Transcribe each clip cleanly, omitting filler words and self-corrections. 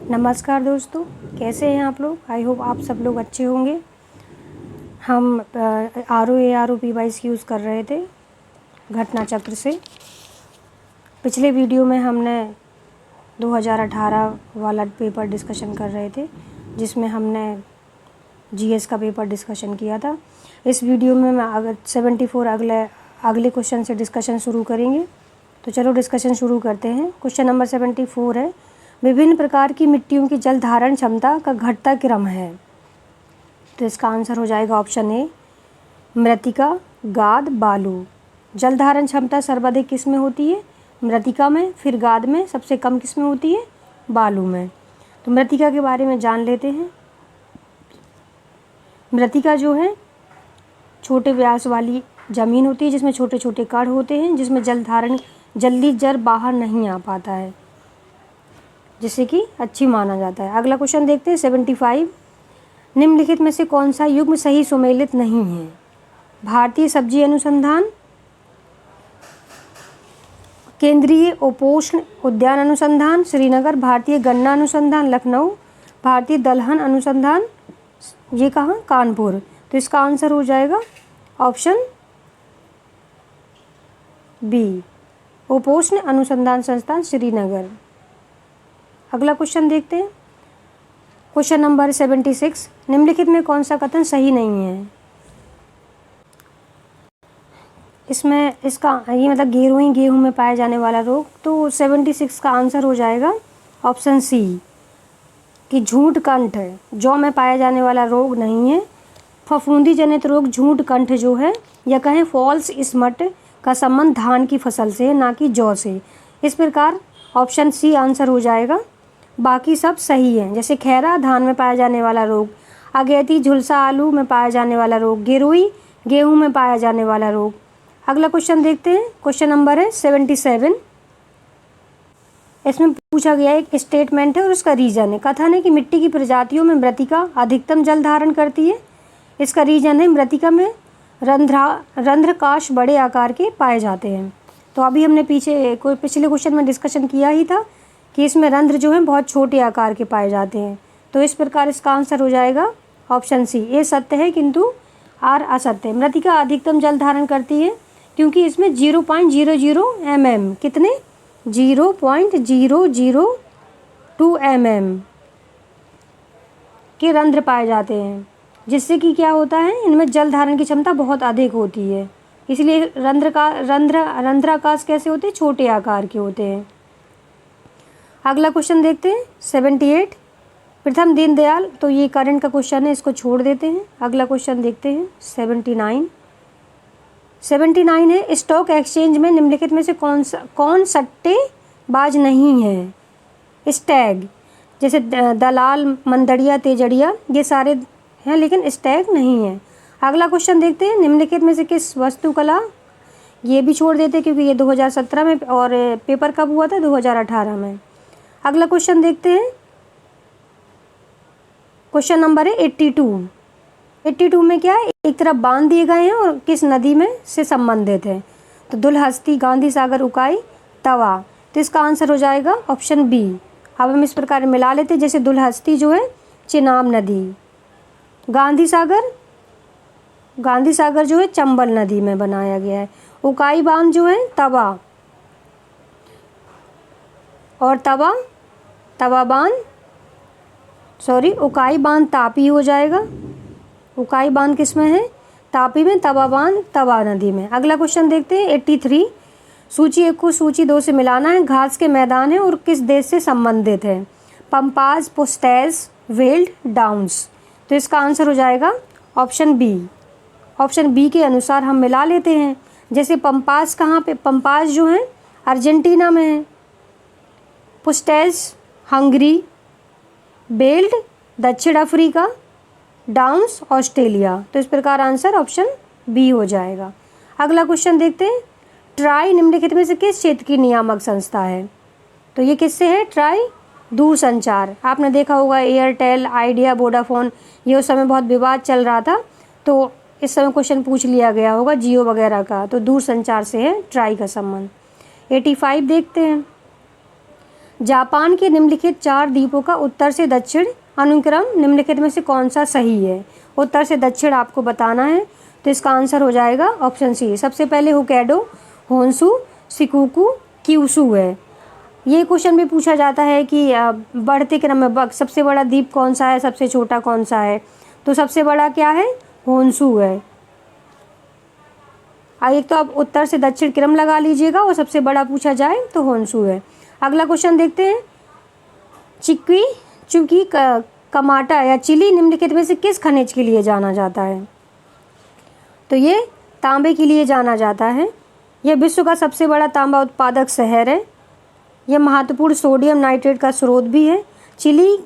नमस्कार दोस्तों, कैसे हैं आप लोग। आई होप आप सब लोग अच्छे होंगे। हम ROA ROP वाइज यूज़ कर रहे थे घटना चक्र से। पिछले वीडियो में हमने 2018 वाला पेपर डिस्कशन कर रहे थे, जिसमें हमने GS का पेपर डिस्कशन किया था। इस वीडियो में मैं 74 अगले क्वेश्चन से डिस्कशन शुरू करेंगे। तो चलो डिस्कशन शुरू करते हैं। क्वेश्चन नंबर 74 है, विभिन्न प्रकार की मिट्टियों की जल धारण क्षमता का घटता क्रम है। तो इसका आंसर हो जाएगा ऑप्शन ए, मृत्तिका, गाद, बालू। जल धारण क्षमता सर्वाधिक किस में होती है? मृत्तिका में, फिर गाद में, सबसे कम किस में होती है? बालू में। तो मृत्तिका के बारे में जान लेते हैं। मृत्तिका जो है छोटे व्यास वाली ज़मीन होती है, जिसमें छोटे छोटे कण होते हैं, जिसमें जल धारण जल्दी जल बाहर नहीं आ पाता है, जिससे कि अच्छी माना जाता है। अगला क्वेश्चन देखते हैं 75। निम्नलिखित में से कौन सा युग्म सही सुमेलित नहीं है? भारतीय सब्जी अनुसंधान, केंद्रीय उपोष्ण उद्यान अनुसंधान श्रीनगर, भारतीय गन्ना अनुसंधान लखनऊ, भारतीय दलहन अनुसंधान ये कहाँ? कानपुर। तो इसका आंसर हो जाएगा ऑप्शन बी, उपोष्ण अनुसंधान संस्थान श्रीनगर। अगला क्वेश्चन देखते हैं। क्वेश्चन नंबर 76, निम्नलिखित में कौन सा कथन सही नहीं है? इसमें इसका ये मतलब गेरुई गेहूं में पाया जाने वाला रोग। तो 76 का आंसर हो जाएगा ऑप्शन सी, कि झूठ कंठ जौ में पाया जाने वाला रोग नहीं है। फफूंदी जनित रोग झूठ कंठ जो है, या कहें फॉल्स स्मट का संबंध धान की फसल से है, ना कि जौ से। इस प्रकार ऑप्शन सी आंसर हो जाएगा। बाकी सब सही है, जैसे खैरा धान में पाया जाने वाला रोग, अगैती झुलसा आलू में पाया जाने वाला रोग, गेरुई गेहूं में पाया जाने वाला रोग। अगला क्वेश्चन देखते हैं। क्वेश्चन नंबर है 77। इसमें पूछा गया एक स्टेटमेंट है और उसका रीजन है। कथन है कि मिट्टी की प्रजातियों में मृत्तिका अधिकतम जल धारण करती है। इसका रीजन है मृत्तिका में रंध्रकाश बड़े आकार के पाए जाते हैं। तो अभी हमने पिछले क्वेश्चन में डिस्कशन किया ही था कि इसमें रंध्र जो है बहुत छोटे आकार के पाए जाते हैं। तो इस प्रकार इसका आंसर हो जाएगा ऑप्शन सी। ये सत्य है किंतु आर असत्य है। मृत्तिका अधिकतम जल धारण करती है क्योंकि इसमें 0.00 mm, कितने? 0.002 mm के रंध्र पाए जाते हैं, जिससे कि क्या होता है, इनमें जल धारण की क्षमता बहुत अधिक होती है। इसलिए रंध्राकाश कैसे होते हैं? छोटे आकार के होते हैं। अगला क्वेश्चन देखते हैं 78। प्रथम दीनदयाल, तो ये करंट का क्वेश्चन है, इसको छोड़ देते हैं। अगला क्वेश्चन देखते हैं 79 है, स्टॉक एक्सचेंज में निम्नलिखित में से कौन सट्टेबाज नहीं है? स्टैग, जैसे दलाल, मंदड़िया, तेजड़िया, ये सारे हैं, लेकिन स्टैग नहीं है। अगला क्वेश्चन देखते हैं। निम्नलिखित में से किस वस्तुकला, ये भी छोड़ देते क्योंकि ये 2017 में, और पेपर कब हुआ था? 2018 में। अगला क्वेश्चन देखते हैं। क्वेश्चन नंबर है 82 में क्या है? एक तरफ बांध दिए गए हैं और किस नदी में से संबंधित है? तो दुलहस्ती, गांधी सागर, उकाई, तवा। तो इसका आंसर हो जाएगा ऑप्शन बी। अब हम इस प्रकार मिला लेते हैं, जैसे दुलहस्ती जो है चिनाब नदी, गांधी सागर जो है चंबल नदी में बनाया गया है, उकाई बांध जो है तवा, और उकाई बांध तापी हो जाएगा। उकाई बांध किस में है? तापी में। तवा बांध तवा नदी में। अगला क्वेश्चन देखते हैं 83। सूची 1 को सूची 2 से मिलाना है। घास के मैदान है और किस देश से संबंधित है? पंपाज, पुस्टैज, वेल्ड, डाउन्स। तो इसका आंसर हो जाएगा ऑप्शन बी। ऑप्शन बी के अनुसार हम मिला लेते हैं। जैसे पंपाज कहाँ पे? पंपाज जो है अर्जेंटीना में है, पुस्टैज हंगरी, बेल्ट दक्षिण अफ्रीका, डाउन्स ऑस्ट्रेलिया। तो इस प्रकार आंसर ऑप्शन बी हो जाएगा। अगला क्वेश्चन देखते हैं। ट्राई निम्नलिखित में से किस क्षेत्र की नियामक संस्था है? तो ये किससे है? ट्राई दूरसंचार। आपने देखा होगा एयरटेल, आइडिया, वोडाफोन, ये उस समय बहुत विवाद चल रहा था, तो इस समय क्वेश्चन पूछ लिया गया होगा जियो वगैरह का। तो दूरसंचार से है ट्राई का संबंध। 85 देखते हैं। जापान के निम्नलिखित 4 द्वीपों का उत्तर से दक्षिण अनुक्रम निम्नलिखित में से कौन सा सही है। उत्तर से दक्षिण आपको बताना है, तो इसका आंसर हो जाएगा ऑप्शन सी। सबसे पहले होक्काइडो, होन्शु, शिकोकू, क्यूशू है। ये क्वेश्चन भी पूछा जाता है कि बढ़ते क्रम में सबसे बड़ा द्वीप कौन सा है, सबसे छोटा कौन सा है। तो सबसे बड़ा क्या है, होन्शु है। एक तो आप उत्तर से दक्षिण क्रम लगा लीजिएगा और सबसे बड़ा पूछा जाए तो होन्शु है। अगला क्वेश्चन देखते हैं, चुकी कमाटा या चिली निम्नलिखित में से किस खनिज के लिए जाना जाता है। तो ये तांबे के लिए जाना जाता है। यह विश्व का सबसे बड़ा तांबा उत्पादक शहर है। यह महत्वपूर्ण सोडियम नाइट्रेट का स्रोत भी है। चिली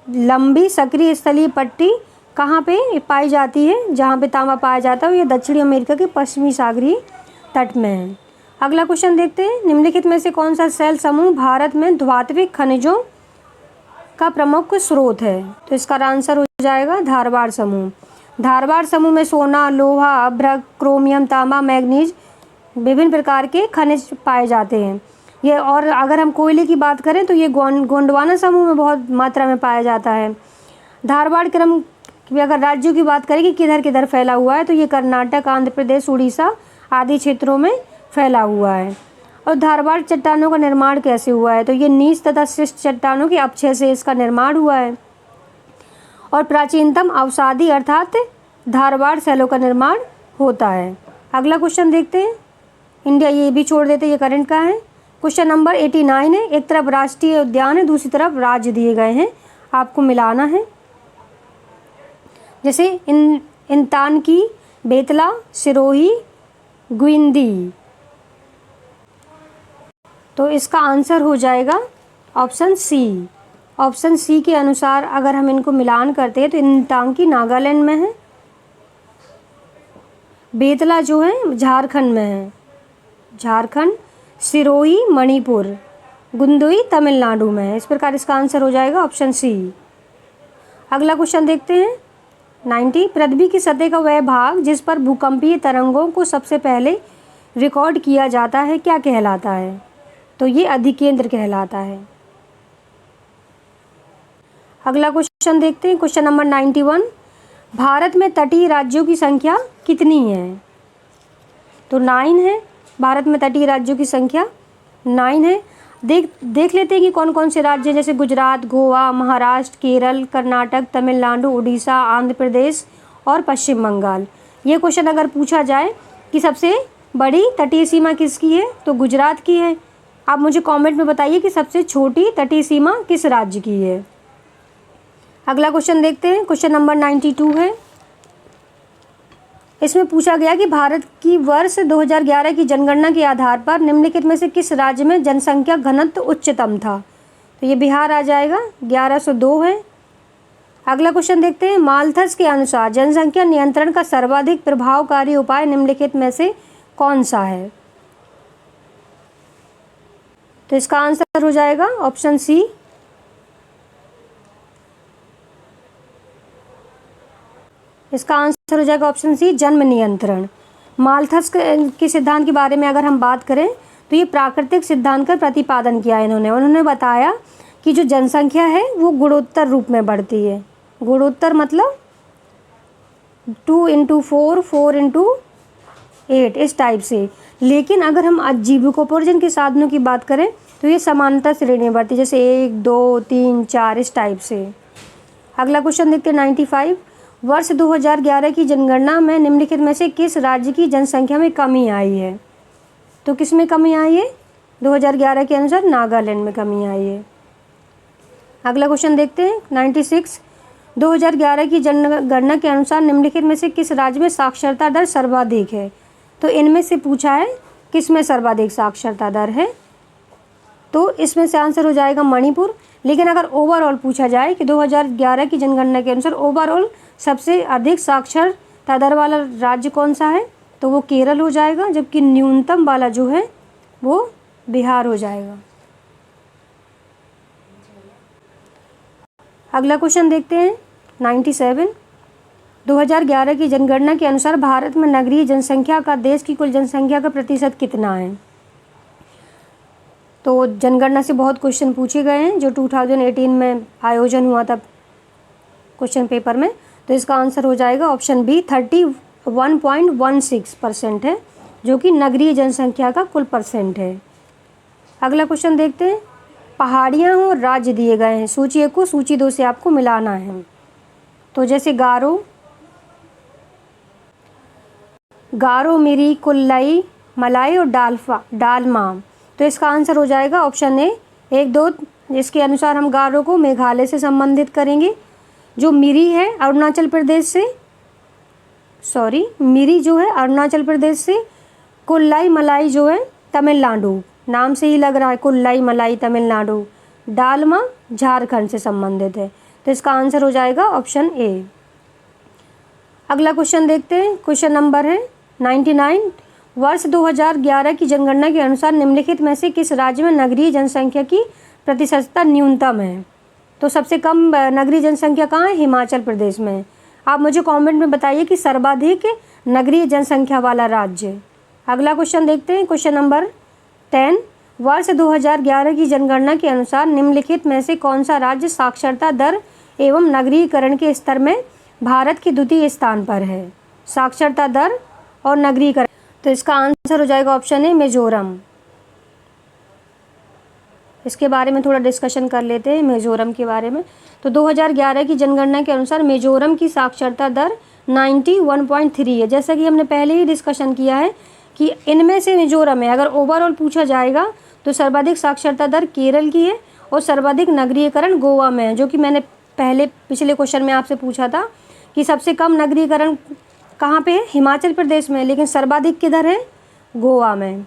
लंबी सक्रिय स्थलीय पट्टी कहाँ पे पाई जाती है, जहाँ पे तांबा पाया जाता है, ये दक्षिणी अमेरिका के पश्चिमी सागरीय तट में है। अगला क्वेश्चन देखते हैं, निम्नलिखित में से कौन सा सेल समूह भारत में धात्विक खनिजों का प्रमुख स्रोत है। तो इसका आंसर हो जाएगा धारवाड़ समूह। धारवाड़ समूह में सोना, लोहा, अभ्रक, क्रोमियम, तांबा, मैग्नीज विभिन्न प्रकार के खनिज पाए जाते हैं। ये और अगर हम कोयले की बात करें तो ये गोंडवाना समूह में बहुत मात्रा में पाया जाता है। धारवाड़ क्रम की अगर राज्यों की बात करें कि किधर किधर फैला हुआ है, तो ये कर्नाटक, आंध्र प्रदेश, उड़ीसा आदि क्षेत्रों में फैला हुआ है। और धारवाड़ चट्टानों का निर्माण कैसे हुआ है, तो ये नीच तथा शिष्ट चट्टानों के अपक्षय से इसका निर्माण हुआ है। और प्राचीनतम अवसादी अर्थात धारवाड़ शैलों का निर्माण होता है। अगला क्वेश्चन देखते हैं, इंडिया ये भी छोड़ देते, ये करंट का है। क्वेश्चन नंबर 89 है। एक तरफ राष्ट्रीय उद्यान है, दूसरी तरफ राज्य दिए गए हैं, आपको मिलाना है। जैसे इंतान की, बेतला, सिरोही, गुइंदी। तो इसका आंसर हो जाएगा ऑप्शन सी। ऑप्शन सी के अनुसार अगर हम इनको मिलान करते हैं तो इंतांकी नागालैंड में है, बेतला जो है झारखंड में है, झारखंड, सिरोही मणिपुर, गुंदुई तमिलनाडु में है। इस प्रकार इसका आंसर हो जाएगा ऑप्शन सी। अगला क्वेश्चन देखते हैं 90। पृथ्वी की सतह का वह भाग जिस पर भूकंपीय तरंगों को सबसे पहले रिकॉर्ड किया जाता है क्या कहलाता है। तो ये अधिकेंद्र कहलाता है। अगला क्वेश्चन देखते हैं, क्वेश्चन नंबर 91। भारत में तटीय राज्यों की संख्या कितनी है। तो 9 है। भारत में तटीय राज्यों की संख्या 9 है। देख लेते हैं कि कौन कौन से राज्य हैं, जैसे गुजरात, गोवा, महाराष्ट्र, केरल, कर्नाटक, तमिलनाडु, उड़ीसा, आंध्र प्रदेश और पश्चिम बंगाल। ये क्वेश्चन अगर पूछा जाए कि सबसे बड़ी तटीय सीमा किसकी है, तो गुजरात की है। आप मुझे कमेंट में बताइए कि सबसे छोटी तटीय सीमा किस राज्य की है। अगला क्वेश्चन देखते हैं, क्वेश्चन नंबर 92 है। इसमें पूछा गया कि भारत की वर्ष 2011 की जनगणना के आधार पर निम्नलिखित में से किस राज्य में जनसंख्या घनत्व उच्चतम था। तो ये बिहार आ जाएगा, 1102 है। अगला क्वेश्चन देखते हैं, माल्थस के अनुसार जनसंख्या नियंत्रण का सर्वाधिक प्रभावकारी उपाय निम्नलिखित में से कौन सा है। तो इसका आंसर हो जाएगा ऑप्शन सी। इसका आंसर हो जाएगा ऑप्शन सी, जन्म नियंत्रण। माल्थस के सिद्धांत के बारे में अगर हम बात करें तो ये प्राकृतिक सिद्धांत का प्रतिपादन किया उन्होंने बताया कि जो जनसंख्या है वो गुणोत्तर रूप में बढ़ती है। गुणोत्तर मतलब 2 × 4, 4 × 8 इस टाइप से। लेकिन अगर हम आजीविकोपार्जन के साधनों की बात करें तो ये समानता श्रेणी में बढ़ती है, जैसे 1, 2, 3, 4 इस टाइप से। अगला क्वेश्चन देखते हैं 95। वर्ष 2011 की जनगणना में निम्नलिखित में से किस राज्य की जनसंख्या में कमी आई है। तो किस में कमी आई है, 2011 के अनुसार नागालैंड में कमी आई है। अगला क्वेश्चन देखते हैं 96। 2011 की जनगणना के अनुसार निम्नलिखित में से किस राज्य में साक्षरता दर सर्वाधिक है। तो इनमें से पूछा है किस में सर्वाधिक साक्षरता दर है, तो इसमें से आंसर हो जाएगा मणिपुर। लेकिन अगर ओवरऑल पूछा जाए कि 2011 की जनगणना के अनुसार ओवरऑल सबसे अधिक साक्षरता दर वाला राज्य कौन सा है, तो वो केरल हो जाएगा, जबकि न्यूनतम वाला जो है वो बिहार हो जाएगा। अगला क्वेश्चन देखते हैं 97। 2011 की जनगणना के अनुसार भारत में नगरीय जनसंख्या का देश की कुल जनसंख्या का प्रतिशत कितना है। तो जनगणना से बहुत क्वेश्चन पूछे गए हैं जो 2018 में आयोजन हुआ था क्वेश्चन पेपर में। तो इसका आंसर हो जाएगा ऑप्शन बी 31.16% है, जो कि नगरीय जनसंख्या का कुल परसेंट है। अगला क्वेश्चन देखते हैं। पहाड़ियाँ और राज्य दिए गए हैं, सूची 1 को सूची 2 से आपको मिलाना है। तो जैसे गारो, मिरी, कुल्लई, मलाई और डालमा। तो इसका आंसर हो जाएगा ऑप्शन ए 1, 2। इसके अनुसार हम गारो को मेघालय से संबंधित करेंगे। जो मिरी है अरुणाचल प्रदेश से, मिरी जो है अरुणाचल प्रदेश से। कुल्लाई मलाई जो है तमिलनाडु, नाम से ही लग रहा है कुल्लाई मलाई तमिलनाडु। डालमा झारखंड से संबंधित है। तो इसका आंसर हो जाएगा ऑप्शन ए। अगला क्वेश्चन देखते हैं। क्वेश्चन नंबर है 99। वर्ष 2011 की जनगणना के अनुसार निम्नलिखित में से किस राज्य में नगरीय जनसंख्या की प्रतिशतता न्यूनतम है? तो सबसे कम नगरीय जनसंख्या कहाँ है? हिमाचल प्रदेश में। आप मुझे कमेंट में बताइए कि सर्वाधिक नगरीय जनसंख्या वाला राज्य। अगला क्वेश्चन देखते हैं। Question number 10। वर्ष 2011 की जनगणना के अनुसार निम्नलिखित में से कौन सा राज्य साक्षरता दर एवं नगरीकरण के स्तर में भारत के द्वितीय स्थान पर है? साक्षरता दर और नगरीकरण। तो इसका आंसर हो जाएगा ऑप्शन ए मिजोरम। इसके बारे में थोड़ा डिस्कशन कर लेते हैं मिजोरम के बारे में। तो 2011 की जनगणना के अनुसार मिजोरम की साक्षरता दर 91.3 है। जैसा कि हमने पहले ही डिस्कशन किया है कि इनमें से मिजोरम है, अगर ओवरऑल पूछा जाएगा तो सर्वाधिक साक्षरता दर केरल की है और सर्वाधिक नगरीकरण गोवा में है, जो कि मैंने पिछले क्वेश्चन में आपसे पूछा था कि सबसे कम नगरीकरण कहाँ पे है? हिमाचल प्रदेश में, लेकिन सर्वाधिक किधर है? गोवा में।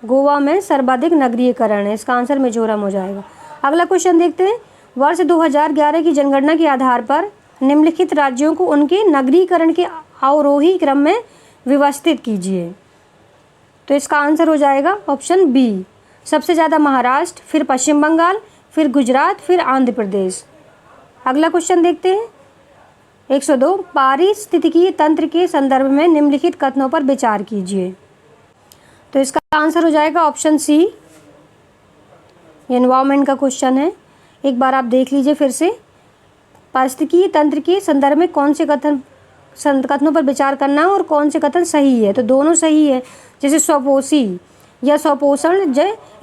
गोवा में सर्वाधिक नगरीकरण है। इसका आंसर मिजोरम हो जाएगा। अगला क्वेश्चन देखते हैं। वर्ष 2011 की जनगणना के आधार पर निम्नलिखित राज्यों को उनके नगरीकरण के अवरोही क्रम में व्यवस्थित कीजिए। तो इसका आंसर हो जाएगा ऑप्शन बी। सबसे ज़्यादा महाराष्ट्र, फिर पश्चिम बंगाल, फिर गुजरात, फिर आंध्र प्रदेश। अगला क्वेश्चन देखते हैं। 102। पारिस्थितिकी तंत्र के संदर्भ में निम्नलिखित कथनों पर विचार कीजिए। तो इसका आंसर हो जाएगा ऑप्शन सी। एनवायरनमेंट का क्वेश्चन है, एक बार आप देख लीजिए फिर से। पारिस्थितिकी तंत्र के संदर्भ में कौन से कथनों पर विचार करना है और कौन से कथन सही है? तो दोनों सही है। जैसे स्वपोषी या स्वपोषण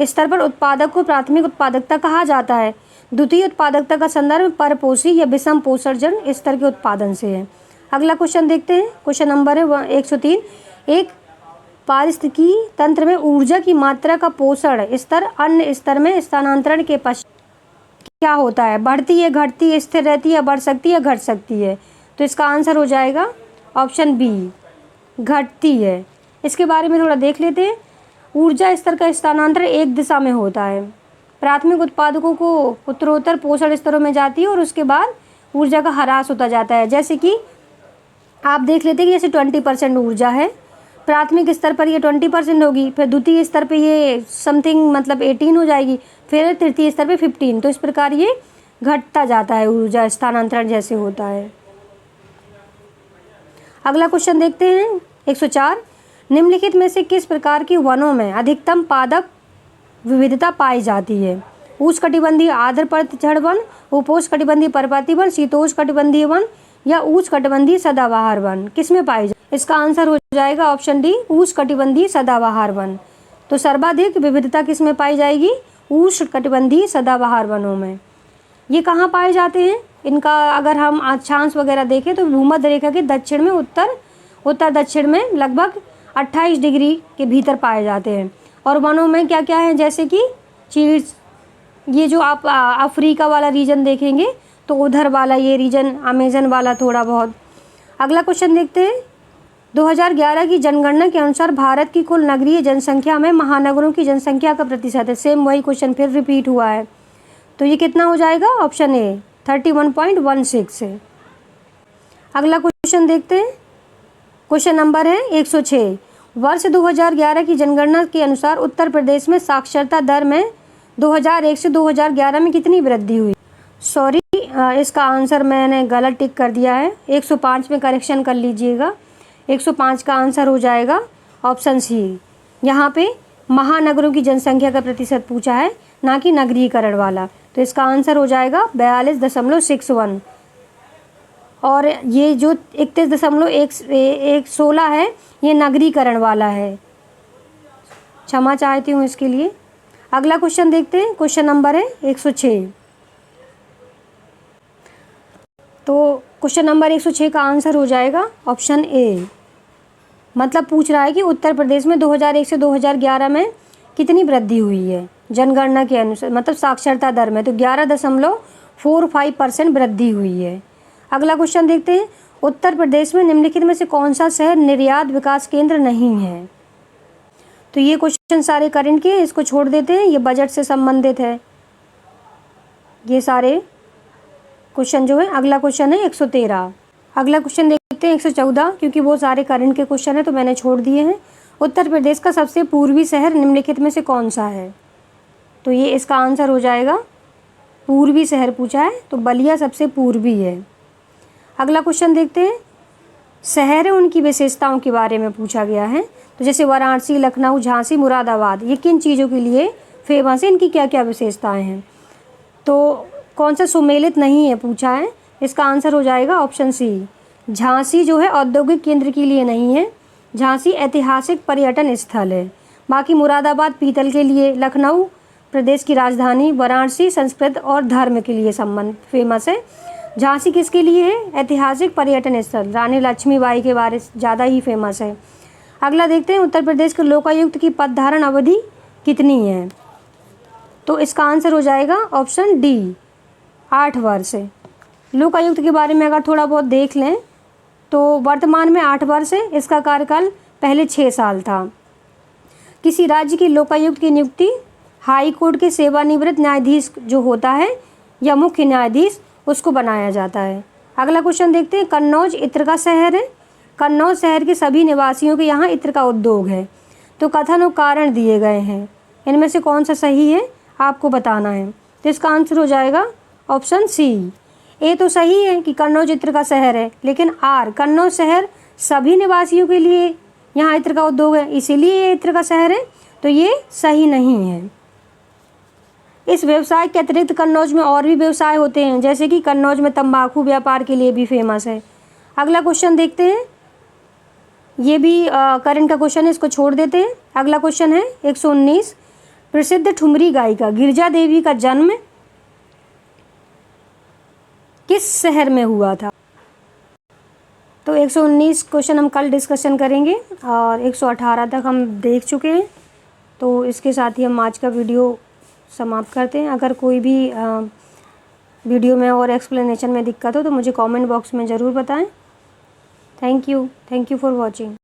स्तर पर उत्पादक को प्राथमिक उत्पादकता कहा जाता है। द्वितीय उत्पादकता का संदर्भ परपोषी या विषम पोषण स्तर के उत्पादन से है। अगला क्वेश्चन देखते हैं। क्वेश्चन नंबर है 103। एक पारिस्थितिकी तंत्र में ऊर्जा की मात्रा का पोषण स्तर अन्य स्तर में स्थानांतरण के पश्चात क्या होता है? बढ़ती है, घटती है, स्थिर रहती है, बढ़ सकती है, घट सकती है। तो इसका आंसर हो जाएगा ऑप्शन बी, घटती है। इसके बारे में थोड़ा देख लेते हैं। ऊर्जा स्तर का स्थानांतरण एक दिशा में होता है। प्राथमिक उत्पादकों को उत्तरोत्तर पोषण स्तरों में जाती है और उसके बाद ऊर्जा का ह्रास होता जाता है। जैसे कि आप देख लेते हैं कि जैसे 20% ऊर्जा है, प्राथमिक स्तर पर ये 20% होगी, फिर द्वितीय स्तर पे ये समथिंग मतलब 18 हो जाएगी, फिर तृतीय स्तर पे 15। तो इस प्रकार ये घटता जाता है, ऊर्जा स्थानांतरण जैसे होता है। अगला क्वेश्चन देखते हैं। 104। निम्नलिखित में से किस प्रकार के वनों में अधिकतम पादप विविधता पाई जाती है? उष्णकटिबंधीय आर्द्र पतझड़ वन, उपोष्णकटिबंधीय पर्वतीय वन, शीतोष्णकटिबंधीय वन या उष्णकटिबंधीय सदाबहार वन। किसमें पाई जाती है? इसका आंसर हो जाएगा ऑप्शन डी, उष्णकटिबंधीय सदाबहार वन। तो सर्वाधिक विविधता किसमें पाई जाएगी? उष्णकटिबंधीय सदाबहार वनों में। ये कहाँ पाए जाते हैं? इनका अगर हम अक्षांश वगैरह देखें तो भूमध्य रेखा के दक्षिण में, उत्तर दक्षिण में लगभग 28 डिग्री के भीतर पाए जाते हैं। और वनों में क्या क्या है? जैसे कि चीड़, ये जो आप अफ्रीका वाला रीजन देखेंगे तो उधर वाला ये रीजन, अमेजन वाला थोड़ा बहुत। अगला क्वेश्चन देखते हैं। 2011 की जनगणना के अनुसार भारत की कुल नगरीय जनसंख्या में महानगरों की जनसंख्या का प्रतिशत है। सेम वही क्वेश्चन फिर रिपीट हुआ है। तो ये कितना हो जाएगा? ऑप्शन ए 31.16 है। अगला क्वेश्चन देखते हैं। क्वेश्चन नंबर है 106। वर्ष 2011 की जनगणना के अनुसार उत्तर प्रदेश में साक्षरता दर में 2001 से 2011 में कितनी वृद्धि हुई? सॉरी, इसका आंसर मैंने गलत टिक कर दिया है। 105 में करेक्शन कर लीजिएगा। 105 का आंसर हो जाएगा ऑप्शन सी। यहाँ पे महानगरों की जनसंख्या का प्रतिशत पूछा है, ना कि नगरीकरण वाला। तो इसका आंसर हो जाएगा 42.61। और ये जो 31.116 है ये नगरीकरण वाला है। क्षमा चाहती हूँ इसके लिए। अगला क्वेश्चन देखते हैं। क्वेश्चन नंबर है 106। तो क्वेश्चन नंबर 106 का आंसर हो जाएगा ऑप्शन ए। मतलब पूछ रहा है कि उत्तर प्रदेश में 2001 से 2011 में कितनी वृद्धि हुई है जनगणना के अनुसार, मतलब साक्षरता दर में। तो 11.45% वृद्धि हुई है। अगला क्वेश्चन देखते हैं। उत्तर प्रदेश में निम्नलिखित में से कौन सा शहर निर्यात विकास केंद्र नहीं है। तो ये क्वेश्चन सारे करंट के, इसको छोड़ देते हैं, ये बजट से संबंधित है ये सारे क्वेश्चन जो है। अगला क्वेश्चन है 113। अगला क्वेश्चन देखते हैं 114, क्योंकि वो सारे करंट के क्वेश्चन है तो मैंने छोड़ दिए हैं। उत्तर प्रदेश का सबसे पूर्वी शहर निम्नलिखित में से कौन सा है। तो ये इसका आंसर हो जाएगा, पूर्वी शहर पूछा है तो बलिया सबसे पूर्वी है। अगला क्वेश्चन देखते हैं। शहर उनकी विशेषताओं के बारे में पूछा गया है। तो जैसे वाराणसी, लखनऊ, झांसी, मुरादाबाद, ये किन चीज़ों के लिए फेमस है, इनकी क्या क्या विशेषताएं हैं। तो कौन सा सुमेलित नहीं है पूछा है। इसका आंसर हो जाएगा ऑप्शन सी। झांसी जो है औद्योगिक केंद्र के लिए नहीं है, झांसी ऐतिहासिक पर्यटन स्थल है। बाकी मुरादाबाद पीतल के लिए, लखनऊ प्रदेश की राजधानी, वाराणसी संस्कृत और धर्म के लिए संबंध फेमस है। झांसी किसके लिए है, ऐतिहासिक पर्यटन स्थल, रानी लक्ष्मीबाई के बारे ज़्यादा ही फेमस है। अगला देखते हैं। उत्तर प्रदेश के लोकायुक्त की पद धारण अवधि कितनी है। तो इसका आंसर हो जाएगा ऑप्शन डी, 8 वर्ष है। लोकायुक्त के बारे में अगर थोड़ा बहुत देख लें तो वर्तमान में 8 वर्ष है, इसका कार्यकाल पहले 6 साल था। किसी राज्य की लोकायुक्त की नियुक्ति हाई कोर्ट के सेवानिवृत्त न्यायाधीश जो होता है या मुख्य न्यायाधीश, उसको बनाया जाता है। अगला क्वेश्चन देखते हैं। कन्नौज इत्र का शहर है। कन्नौज शहर के सभी निवासियों के यहाँ इत्र का उद्योग है। तो कथन और कारण दिए गए हैं, इनमें से कौन सा सही है आपको बताना है। तो इसका आंसर हो जाएगा ऑप्शन सी। ए तो सही है कि कन्नौज इत्र का शहर है, लेकिन आर, कन्नौज शहर सभी निवासियों के लिए यहाँ इत्र का उद्योग है, इसीलिए ये इत्र का शहर है, तो ये सही नहीं है। इस व्यवसाय के अतिरिक्त कन्नौज में और भी व्यवसाय होते हैं, जैसे कि कन्नौज में तंबाकू व्यापार के लिए भी फेमस है। अगला क्वेश्चन देखते हैं। ये भी करंट का क्वेश्चन है, इसको छोड़ देते हैं। अगला क्वेश्चन है 119। प्रसिद्ध ठुमरी गायिका गिरिजा देवी का जन्म किस शहर में हुआ था। तो 119 क्वेश्चन हम कल डिस्कशन करेंगे और 118 तक हम देख चुके हैं। तो इसके साथ ही हम आज का वीडियो समाप्त करते हैं। अगर कोई भी वीडियो में और एक्सप्लेनेशन में दिक्कत हो तो मुझे कमेंट बॉक्स में ज़रूर बताएं। Thank you for watching.